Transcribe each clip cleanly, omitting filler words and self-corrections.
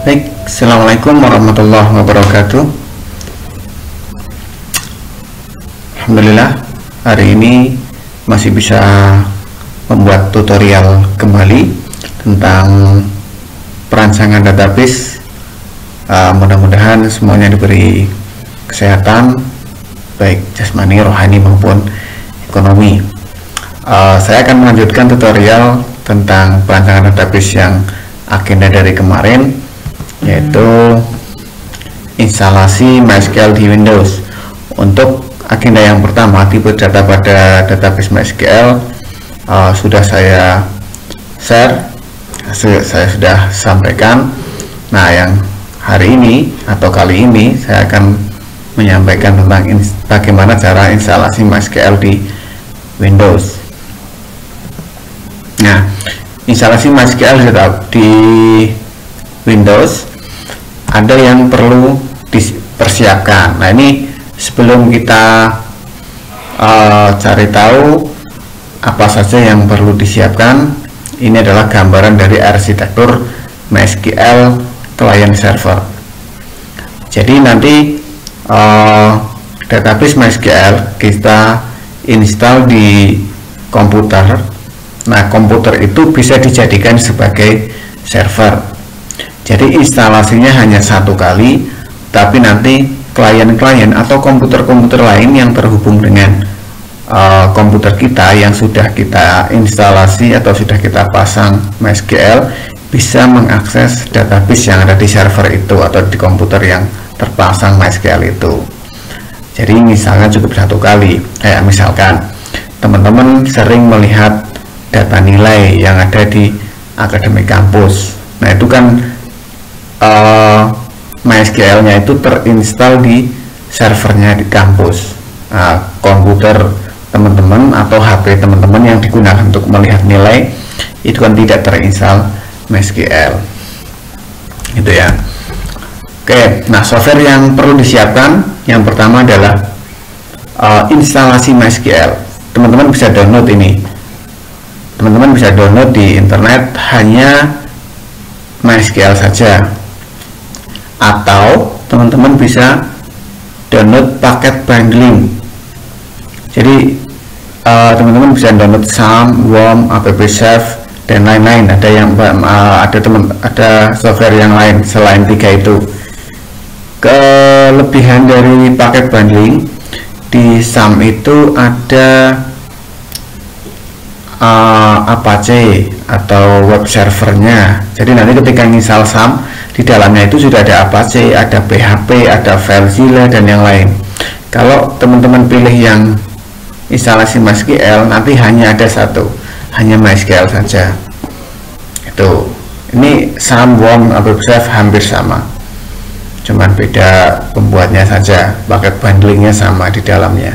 Baik, Assalamualaikum warahmatullahi wabarakatuh. Alhamdulillah, hari ini masih bisa membuat tutorial kembali tentang perancangan database. Mudah-mudahan semuanya diberi kesehatan, baik jasmani, rohani maupun ekonomi. Saya akan melanjutkan tutorial tentang perancangan database yang agenda dari kemarin, yaitu instalasi MySQL di Windows. Untuk agenda yang pertama, tipe data pada database MySQL, sudah saya share, saya sudah sampaikan. Nah, yang hari ini atau kali ini saya akan menyampaikan tentang bagaimana cara instalasi MySQL di Windows. Nah, instalasi MySQL di Windows ada yang perlu dipersiapkan. Nah, ini sebelum kita cari tahu apa saja yang perlu disiapkan, ini adalah gambaran dari arsitektur MySQL client server. Jadi nanti database MySQL kita install di komputer. Nah, komputer itu bisa dijadikan sebagai server. Jadi instalasinya hanya satu kali, tapi nanti klien-klien atau komputer-komputer lain yang terhubung dengan komputer kita yang sudah kita instalasi atau sudah kita pasang MySQL bisa mengakses database yang ada di server itu atau di komputer yang terpasang MySQL itu. Jadi misalnya cukup satu kali. Kayak misalkan teman-teman sering melihat data nilai yang ada di akademik kampus. Nah, itu kan MySQL-nya itu terinstal di servernya di kampus. Komputer teman-teman atau HP teman-teman yang digunakan untuk melihat nilai itu kan tidak terinstall MySQL, gitu ya. Oke, nah software yang perlu disiapkan yang pertama adalah instalasi MySQL. Teman-teman bisa download ini. Teman-teman bisa download di internet hanya MySQL saja, atau teman-teman bisa download paket bundling. Jadi teman-teman bisa download SAM, WOM, AppSafe dan lain-lain. Ada yang ada software yang lain selain tiga itu. Kelebihan dari paket bundling di SAM itu ada Apache atau web servernya. Jadi nanti ketika install SAM, di dalamnya itu sudah ada Apache, ada PHP, ada FileZilla dan yang lain. Kalau teman-teman pilih yang instalasi MySQL, nanti hanya ada satu, hanya MySQL saja. Itu. Ini SAM, WOM, AppSafe hampir sama, cuman beda pembuatnya saja. Paket bundlingnya sama di dalamnya.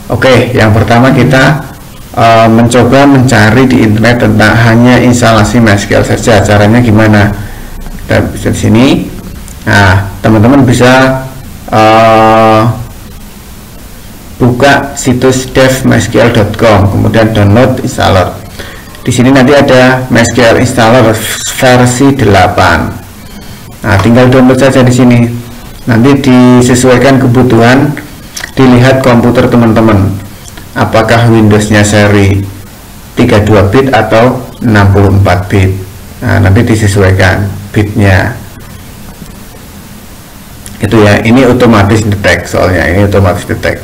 Oke, yang pertama kita mencoba mencari di internet tentang hanya instalasi MySQL saja. Caranya gimana? Kita bisa di sini. Nah, teman-teman bisa buka situs dev.mysql.com, kemudian download installer. Di sini nanti ada MySQL installer versi 8. Nah, tinggal download saja di sini. Nanti disesuaikan kebutuhan, dilihat komputer teman-teman. Apakah Windows-nya seri 32 bit atau 64 bit. Nah, nanti disesuaikan bitnya. Itu ya, ini otomatis detect, soalnya ini otomatis detect.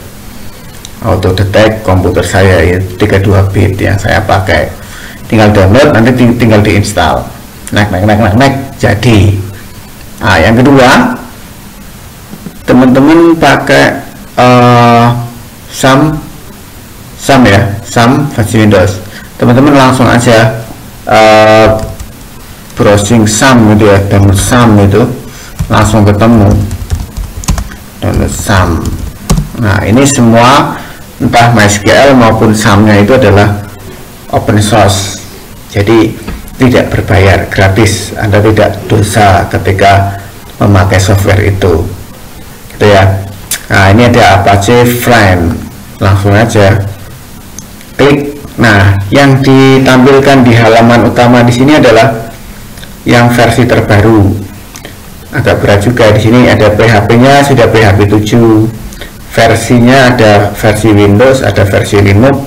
Auto detect komputer saya ya 32 bit yang saya pakai. Tinggal download, nanti tinggal diinstal. Naik, jadi. Nah, yang kedua, teman-teman pakai SAM ya, SAM versi Windows. Teman-teman langsung aja browsing SAM gitu ya, download SAM itu langsung ketemu download SAM. Nah, ini semua entah MySQL maupun SAM-nya itu adalah open source, jadi tidak berbayar, gratis. Anda tidak dosa ketika memakai software itu, gitu ya. Nah, ini ada Apache Flame, langsung aja klik. Nah, yang ditampilkan di halaman utama di sini adalah yang versi terbaru. agak berat juga. Di sini ada PHP-nya sudah PHP 7, versinya ada versi Windows, ada versi Linux,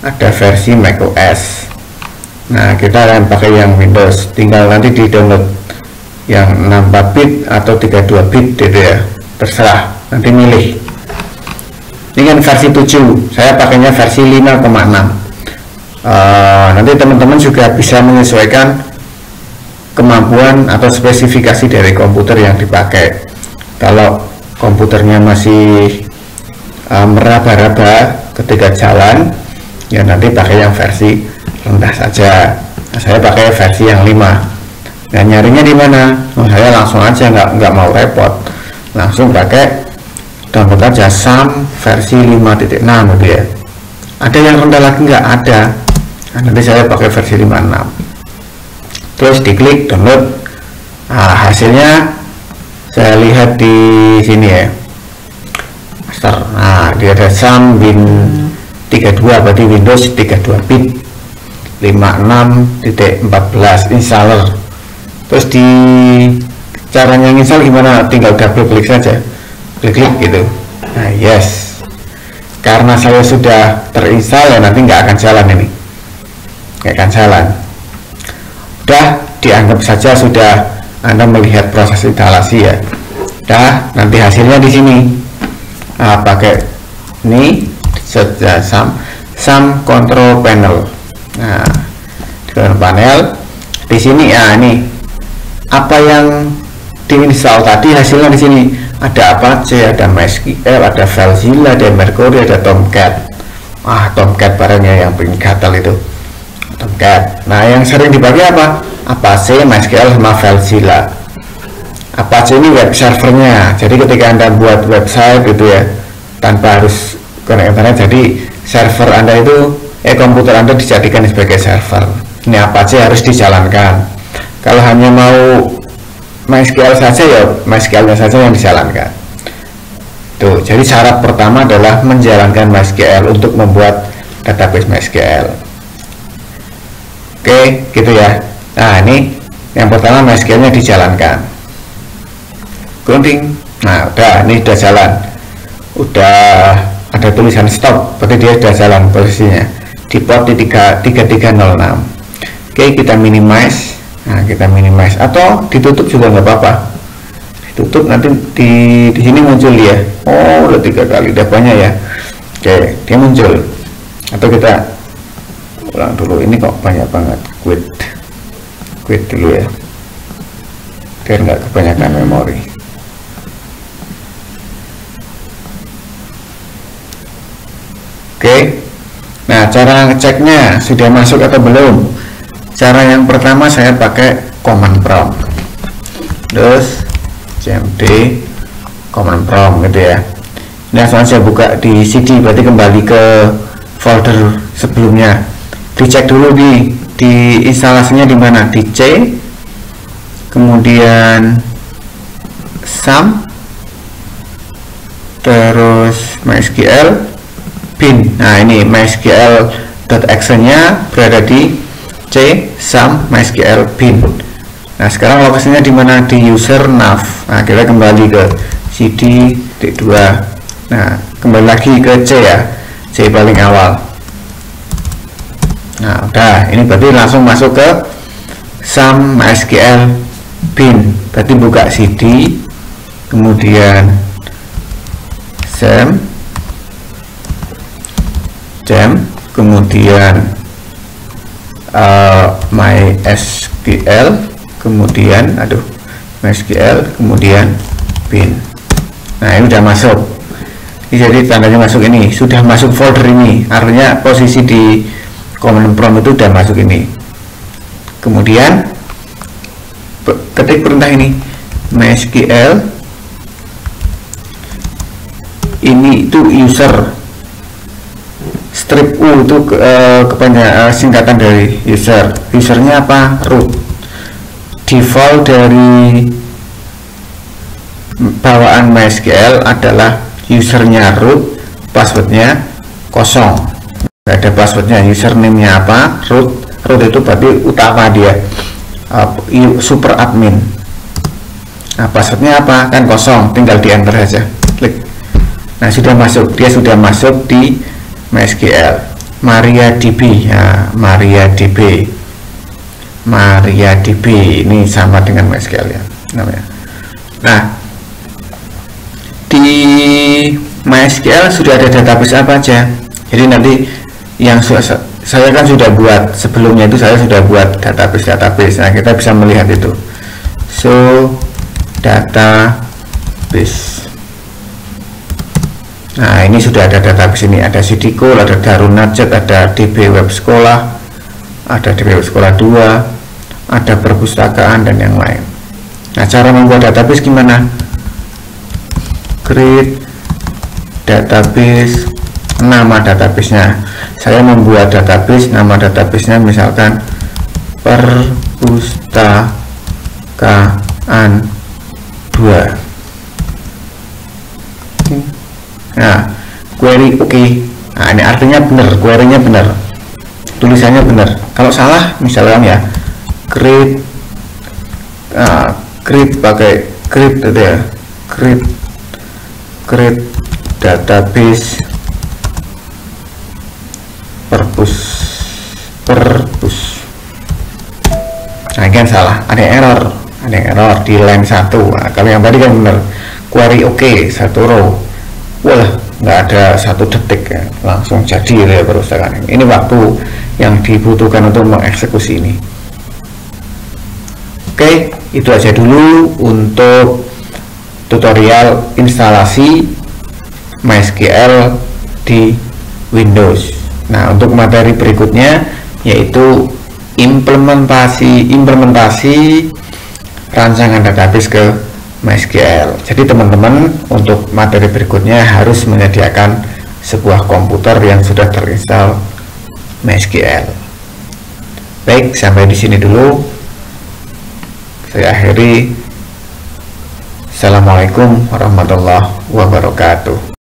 ada versi macOS. Nah, kita akan pakai yang Windows, tinggal nanti di download yang 64 bit atau 32 bit gitu ya, terserah, nanti milih. Ini kan versi 7, saya pakainya versi 5,6. Nanti teman-teman juga bisa menyesuaikan kemampuan atau spesifikasi dari komputer yang dipakai. Kalau komputernya masih meraba-raba ketika jalan, ya nanti pakai yang versi rendah saja. Nah, saya pakai versi yang 5. Nah, nyarinya di mana? Oh, saya langsung aja, nggak mau repot, langsung pakai download aja SAM versi 5.6 gitu ya. Ada yang rendah lagi nggak? Ada. Nah, nanti saya pakai versi 56, terus diklik download. Nah, hasilnya saya lihat di sini ya, master. Nah, dia ada SAM Win 32, berarti Windows 32 bit 56.14 installer. Terus di caranya install gimana? Tinggal double klik saja, klik gitu. Nah, yes, karena saya sudah terinstall ya, nanti nggak akan jalan ini, nggak akan jalan. Udah, dianggap saja sudah Anda melihat proses instalasi ya. Udah, nanti hasilnya di sini. Nah, pakai ini saja SAM control panel. Nah, di panel di sini ya, ini apa yang diinstal tadi, hasilnya di sini. Ada Apache, ada MySQL, ada FileZilla, ada Mercury, ada Tomcat. Tomcat barangnya yang paling gatal itu, Tomcat. Nah, yang sering dipakai apa? Apache, MySQL, sama FileZilla. Apache ini web servernya, jadi ketika Anda buat website gitu ya, tanpa harus connect internet, jadi server Anda itu komputer Anda dijadikan sebagai server. Ini Apache harus dijalankan. Kalau hanya mau MySQL saja ya MySQL-nya saja yang dijalankan. Tuh, jadi syarat pertama adalah menjalankan MySQL untuk membuat database MySQL. Oke, gitu ya. Nah, ini yang pertama MySQL-nya dijalankan. Gunting. Nah, udah, ini udah jalan. Udah ada tulisan stop, berarti dia sudah jalan posisinya di port di 3306. Oke, kita minimize. Nah, kita minimize atau ditutup juga nggak apa-apa. Ditutup nanti di sini muncul ya. Oh, udah 3 kali, udah banyak ya. Oke, dia muncul. Atau kita ulang dulu, ini kok banyak banget. Quit dulu ya, biar nggak kebanyakan memori. Oke, nah cara ngeceknya sudah masuk atau belum? Cara yang pertama saya pakai command prompt, terus cmd command prompt gitu ya. Nah, langsung saya buka di CD, berarti kembali ke folder sebelumnya. Dicek dulu di instalasinya di mana, di C, kemudian SAM, terus MySQL bin. Nah, ini MySQL.exe nya berada di C, SAM, MySQL bin. Nah, sekarang lokasinya di mana? Di user nav. Nah, kita kembali ke CD D2. Nah, kembali lagi ke C ya, C paling awal. Nah, udah, ini berarti langsung masuk ke SAM MySQL bin. Berarti buka CD, kemudian SAM, kemudian MySQL, kemudian MySQL, kemudian bin. Nah, ini udah masuk. Ini jadi tandanya masuk, ini sudah masuk folder ini, artinya posisi di command prompt itu udah masuk ini. Kemudian ketik perintah ini MySQL, ini itu user, strip U itu kepanjangan singkatan dari user. Usernya apa? Root. Default dari bawaan MySQL adalah usernya root, passwordnya kosong, nggak ada passwordnya. Username-nya apa? Root. Root itu berarti utama dia, super admin. Nah, passwordnya apa? Kan kosong, tinggal di enter saja, klik. Nah, sudah masuk, dia sudah masuk di MySQL. MariaDB, ya, MariaDB ini sama dengan MySQL ya namanya. Nah, di MySQL sudah ada database apa aja. Jadi nanti yang saya kan sudah buat sebelumnya itu, saya sudah buat database. Nah, kita bisa melihat itu. So database. Nah, ini sudah ada database ini, ada Sidikul, ada Darun Najat, ada DB Web Sekolah, ada DB Web Sekolah 2, ada perpustakaan dan yang lain. Nah, cara membuat database gimana? Create database, nama databasenya. Saya membuat database, nama databasenya misalkan perpustakaan 2. Nah, query oke. Nah, ini artinya benar, query-nya benar, tulisannya benar. Kalau salah misalkan ya create pakai create itu ya, create database perpus. Nah, kan salah, ada error di line 1. Nah, kalau yang tadi kan benar, query oke, 1 row. Wah, nggak ada 1 detik ya, langsung jadi ya perpustakaan ini. Ini waktu yang dibutuhkan untuk mengeksekusi ini. Oke, itu aja dulu untuk tutorial instalasi MySQL di Windows. Nah, untuk materi berikutnya yaitu implementasi rancangan database ke MySQL. Jadi teman-teman untuk materi berikutnya harus menyediakan sebuah komputer yang sudah terinstall MySQL. Baik, sampai di sini dulu. Saya akhiri. Assalamualaikum warahmatullahi wabarakatuh.